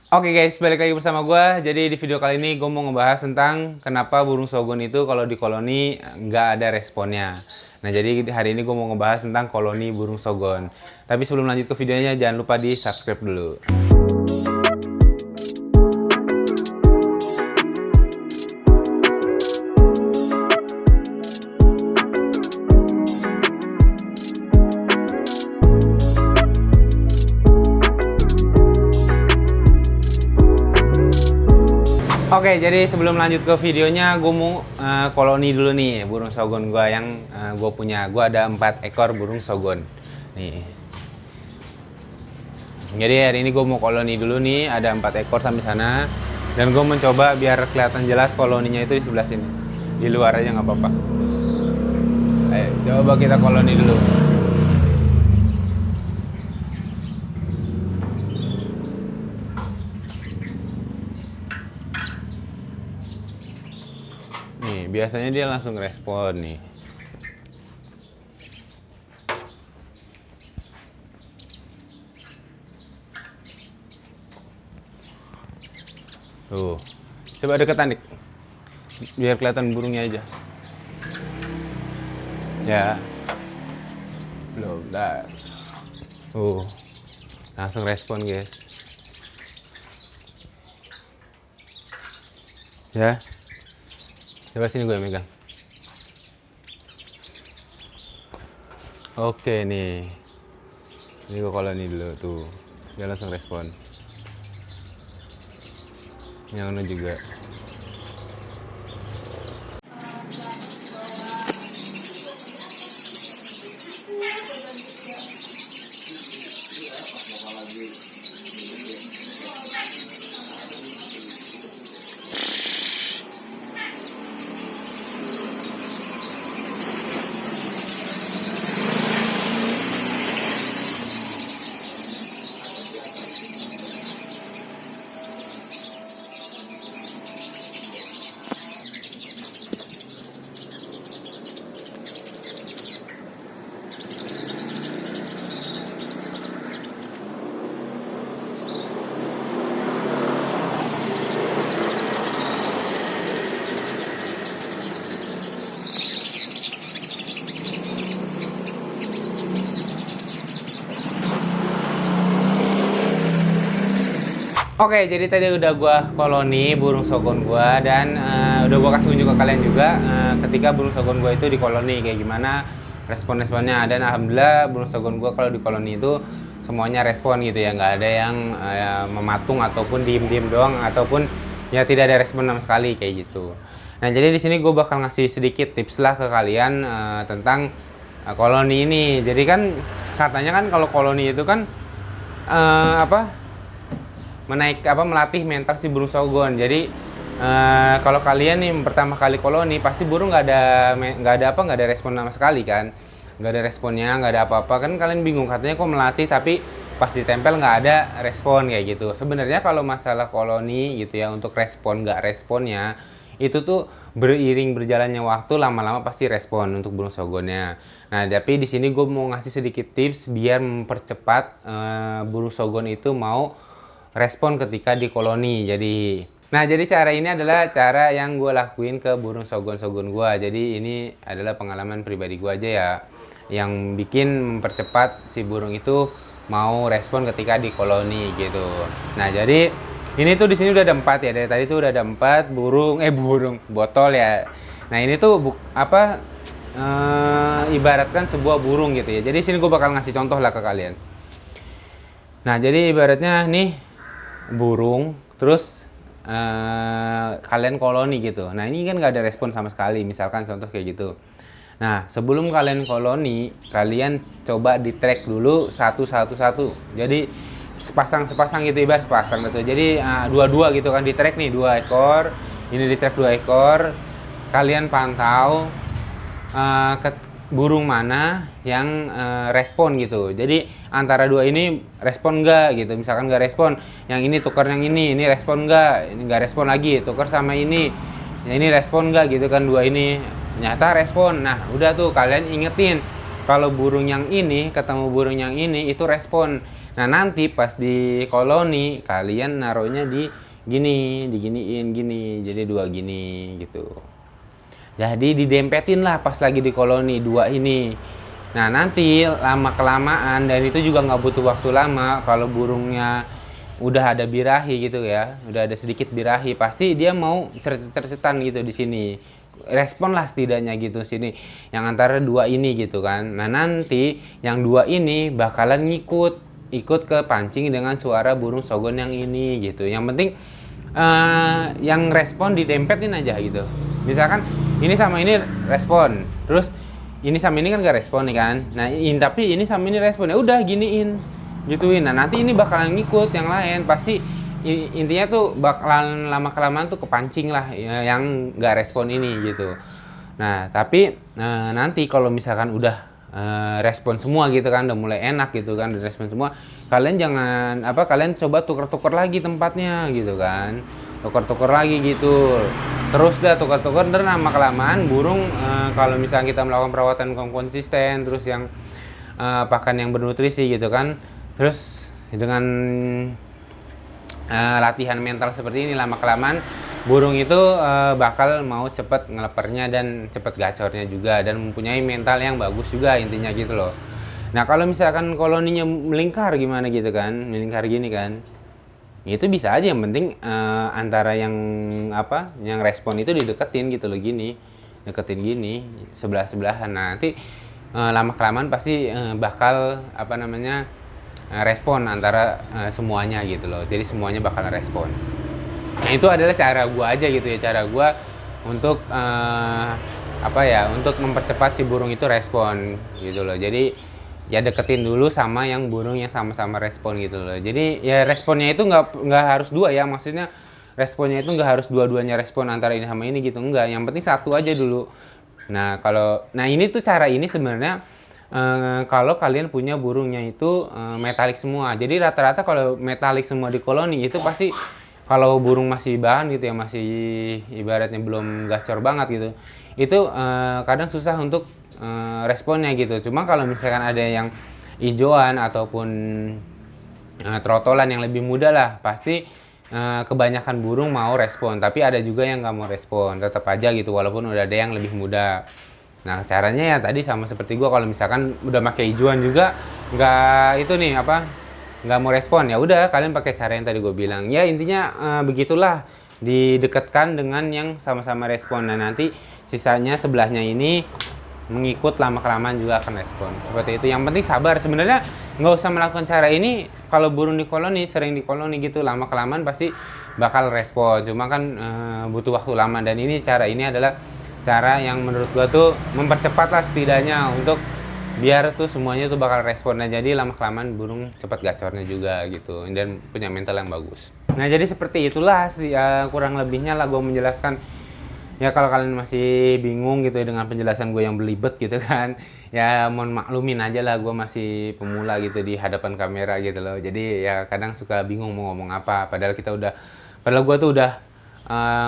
Oke guys, balik lagi bersama gue. Jadi di video kali ini gue mau ngebahas tentang kenapa burung sogon itu kalau di koloni nggak ada responnya. Nah jadi hari ini gue mau ngebahas tentang koloni burung sogon. Tapi sebelum lanjut ke videonya jangan lupa di subscribe dulu. Oke, jadi sebelum lanjut ke videonya, gue mau koloni dulu nih burung sogon gue yang gue punya. Gue ada 4 ekor burung sogon. Nih. Jadi hari ini gue mau koloni dulu nih, ada 4 ekor sampai sana. Dan gue mencoba biar kelihatan jelas koloninya itu di sebelah sini. Di luar aja nggak apa-apa. Ayo, coba kita koloni dulu. Nih, biasanya dia langsung respon nih. Tuh. Coba deketan, Dik. Biar kelihatan burungnya aja. Ya. Belum, dah. Tuh. Langsung respon, guys. Ya. Coba sini gue megang. Oke nih. Ini gue koloni dulu tuh. Dia langsung respon. Yang ini juga. Oke, jadi tadi udah gua koloni burung sogon gua dan udah gua kasih unjuk ke kalian juga ketika burung sogon gua itu di koloni kayak gimana respon-responnya. Dan alhamdulillah burung sogon gua kalau di koloni itu semuanya respon gitu ya, nggak ada yang mematung ataupun diem-diem doang ataupun ya tidak ada respon sama sekali kayak gitu. Nah, jadi di sini gua bakal ngasih sedikit tips lah ke kalian tentang koloni ini. Jadi kan katanya kan kalau koloni itu kan melatih mental si burung sogon. Jadi kalau kalian nih pertama kali koloni pasti burung nggak ada respon sama sekali kan, nggak ada responnya, nggak ada apa-apa kan, kalian bingung katanya kok melatih tapi pas ditempel nggak ada respon kayak gitu. Sebenarnya kalau masalah koloni gitu ya, untuk respon nggak responnya itu tuh beriring berjalannya waktu, lama-lama pasti respon untuk burung sogonnya. Nah, tapi di sini gue mau ngasih sedikit tips biar mempercepat burung sogon itu mau respon ketika di koloni. Jadi cara ini adalah cara yang gue lakuin ke burung sogon-sogon gue. Jadi ini adalah pengalaman pribadi gue aja ya, yang bikin mempercepat si burung itu mau respon ketika di koloni gitu. Nah, jadi ini tuh di sini udah ada 4 ya. Dari tadi tuh udah ada 4 burung botol ya. Nah, ini tuh ibaratkan sebuah burung gitu ya. Jadi sini gue bakal ngasih contoh lah ke kalian. Nah, jadi ibaratnya nih burung, terus kalian koloni gitu. Nah, ini kan nggak ada respon sama sekali, misalkan contoh kayak gitu. Nah, sebelum kalian koloni, kalian coba di track dulu satu. Jadi sepasang gitu, ibarat sepasang gitu. Jadi dua gitu kan, di track nih 2 ekor, ini di track 2 ekor. Kalian pantau burung mana yang respon gitu. Jadi antara dua ini respon enggak gitu. Misalkan enggak respon, yang ini tukar yang ini respon enggak, ini enggak respon lagi, tukar sama ini. Yang ini respon enggak gitu kan, dua ini nyata respon. Nah, udah tuh kalian ingetin kalau burung yang ini ketemu burung yang ini itu respon. Nah nanti pas di koloni kalian naruhnya di gini, diginiin gini, jadi dua gini gitu. Jadi didempetin lah pas lagi di koloni dua ini. Nah nanti lama kelamaan, dan itu juga nggak butuh waktu lama, kalau burungnya udah ada birahi gitu ya, udah ada sedikit birahi, pasti dia mau tersetan gitu di sini. Respon lah setidaknya gitu sini, yang antara dua ini gitu kan. Nah nanti yang dua ini bakalan ikut ke pancing dengan suara burung sogon yang ini gitu. Yang penting yang respon didempetin aja gitu. Misalkan ini sama ini respon, terus ini sama ini kan gak respon nih kan. Nah tapi ini sama ini respon, ya udah giniin gituin. Nah nanti ini bakalan ngikut yang lain, pasti intinya tuh bakalan lama kelamaan tuh kepancing lah ya, yang gak respon ini gitu. Nah tapi nanti kalau misalkan udah respon semua gitu kan, udah mulai enak gitu kan, udah respon semua, kalian jangan kalian coba tuker-tuker lagi tempatnya gitu kan, tuker-tuker lagi gitu, terus dah tuker-tuker, dan lama kelamaan burung kalau misalnya kita melakukan perawatan yang konsisten, terus yang pakan yang bernutrisi gitu kan, terus dengan latihan mental seperti ini, lama kelamaan burung itu bakal mau cepet ngelepernya dan cepet gacornya juga, dan mempunyai mental yang bagus juga intinya gitu loh. Nah kalau misalkan koloninya melingkar gimana gitu kan, melingkar gini kan, itu bisa aja, yang penting antara yang respon itu dideketin gitu loh, gini deketin gini sebelah-sebelahan. Nah nanti lama kelamaan pasti bakal respon antara semuanya gitu loh, jadi semuanya bakal respon. Nah itu adalah cara gua aja gitu ya, cara gua untuk untuk mempercepat si burung itu respon gitu loh. Jadi ya deketin dulu sama yang burung yang sama-sama respon gitu loh. Jadi ya responnya itu nggak harus dua ya, maksudnya responnya itu nggak harus dua-duanya respon antara ini sama ini gitu, enggak, yang penting satu aja dulu. Nah ini tuh cara ini sebenarnya kalau kalian punya burungnya itu metalik semua. Jadi rata-rata kalau metalik semua di koloni itu pasti, kalau burung masih bahan gitu ya, masih ibaratnya belum gacor banget gitu, itu kadang susah untuk responnya gitu. Cuma kalau misalkan ada yang hijauan ataupun trotolan yang lebih muda lah, pasti kebanyakan burung mau respon. Tapi ada juga yang nggak mau respon, tetap aja gitu walaupun udah ada yang lebih muda. Nah caranya ya tadi sama seperti gua, kalau misalkan udah pakai hijauan juga nggak mau respon, ya udah kalian pakai cara yang tadi gue bilang ya, intinya begitulah, didekatkan dengan yang sama-sama respon. Nah nanti sisanya sebelahnya ini mengikut, lama kelamaan juga akan respon seperti itu. Yang penting sabar sebenarnya, nggak usah melakukan cara ini kalau burung di koloni, sering di koloni gitu, lama kelamaan pasti bakal respon. Cuma kan butuh waktu lama, dan cara ini adalah cara yang menurut gue tuh mempercepat lah setidaknya, untuk biar tuh semuanya tuh bakal respon. Nah jadi lama kelamaan burung cepat gacornya juga gitu, dan punya mental yang bagus. Nah jadi seperti itulah kurang lebihnya lah gue menjelaskan ya. Kalau kalian masih bingung gitu dengan penjelasan gue yang belibet gitu kan, ya mohon maklumin aja lah, gue masih pemula gitu di hadapan kamera gitu loh. Jadi ya kadang suka bingung mau ngomong apa, padahal gue tuh udah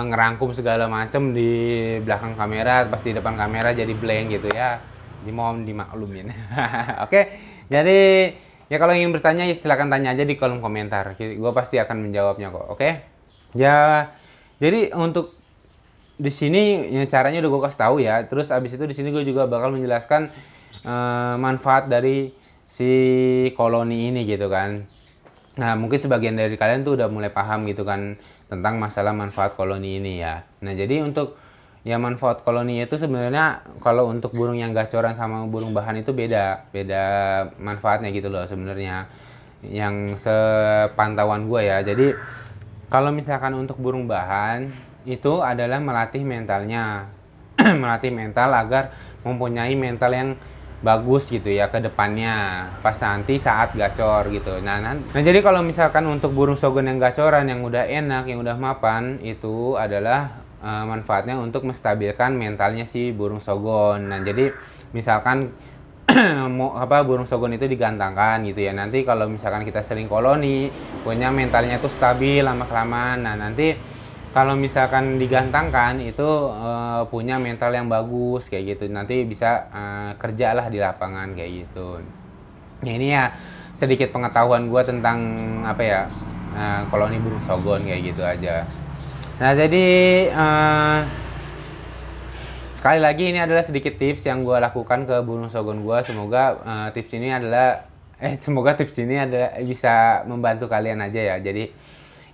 ngerangkum segala macem di belakang kamera, pas di depan kamera jadi blank gitu ya. Mohon dimaklumin. Oke, jadi ya kalau ingin bertanya silakan tanya aja di kolom komentar. Gue pasti akan menjawabnya kok. Oke? Ya, jadi untuk di sini ya, caranya udah gue kasih tahu ya. Terus abis itu di sini gue juga bakal menjelaskan manfaat dari si koloni ini gitu kan. Nah mungkin sebagian dari kalian tuh udah mulai paham gitu kan tentang masalah manfaat koloni ini ya. Nah jadi untuk ya manfaat koloni itu sebenarnya kalau untuk burung yang gacoran sama burung bahan itu beda manfaatnya gitu loh sebenarnya, yang sepantauan gue ya. Jadi kalau misalkan untuk burung bahan itu adalah melatih mentalnya melatih mental agar mempunyai mental yang bagus gitu ya ke depannya pas nanti saat gacor gitu. Nah jadi kalau misalkan untuk burung sogon yang gacoran, yang udah enak, yang udah mapan, itu adalah manfaatnya untuk menstabilkan mentalnya si burung sogon. Nah jadi misalkan burung sogon itu digantangkan gitu ya, nanti kalau misalkan kita sering koloni punya mentalnya itu stabil lama kelamaan. Nah nanti kalau misalkan digantangkan itu punya mental yang bagus kayak gitu, nanti bisa kerja lah di lapangan kayak gitu. Nah ini ya sedikit pengetahuan gue tentang apa ya, koloni burung sogon kayak gitu aja. Nah jadi sekali lagi ini adalah sedikit tips yang gue lakukan ke burung sogon gue. Semoga tips ini adalah bisa membantu kalian aja ya. Jadi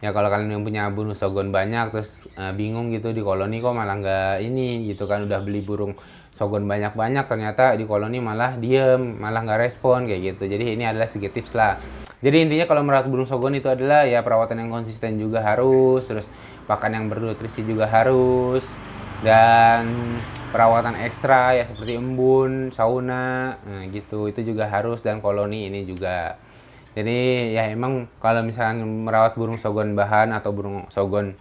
ya kalau kalian yang punya burung sogon banyak terus bingung gitu di koloni kok malah nggak ini gitu kan, udah beli burung sogon banyak-banyak ternyata di koloni malah diem, malah nggak respon kayak gitu. Jadi ini adalah sedikit tips lah. Jadi intinya kalau merawat burung sogon itu adalah ya perawatan yang konsisten juga harus, terus pakan yang bernutrisi juga harus, dan perawatan ekstra ya seperti embun, sauna, nah gitu itu juga harus, dan koloni ini juga. Jadi ya emang kalau misalnya merawat burung sogon bahan atau burung sogon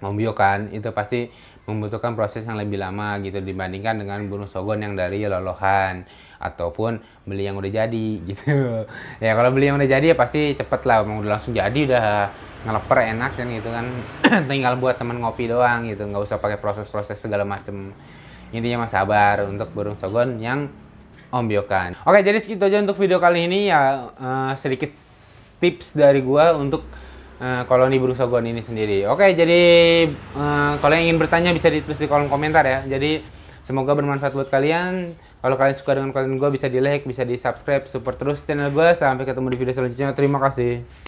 ombyokan itu pasti membutuhkan proses yang lebih lama gitu dibandingkan dengan burung sogon yang dari lolohan ataupun beli yang udah jadi gitu. Ya kalau beli yang udah jadi ya pasti cepet lah, mau udah langsung jadi udah ngeleper enak kan gitu kan. Tinggal buat temen ngopi doang gitu, nggak usah pakai proses-proses segala macem. Intinya mah sabar untuk burung sogon yang ombyokan. Oke, jadi segitu aja untuk video kali ini ya, sedikit tips dari gua untuk koloni burung sogon ini sendiri. Oke, jadi kalau yang ingin bertanya bisa ditulis di kolom komentar ya. Jadi semoga bermanfaat buat kalian. Kalau kalian suka dengan konten gue bisa di like, bisa di subscribe, support terus channel gue. Sampai ketemu di video selanjutnya. Terima kasih.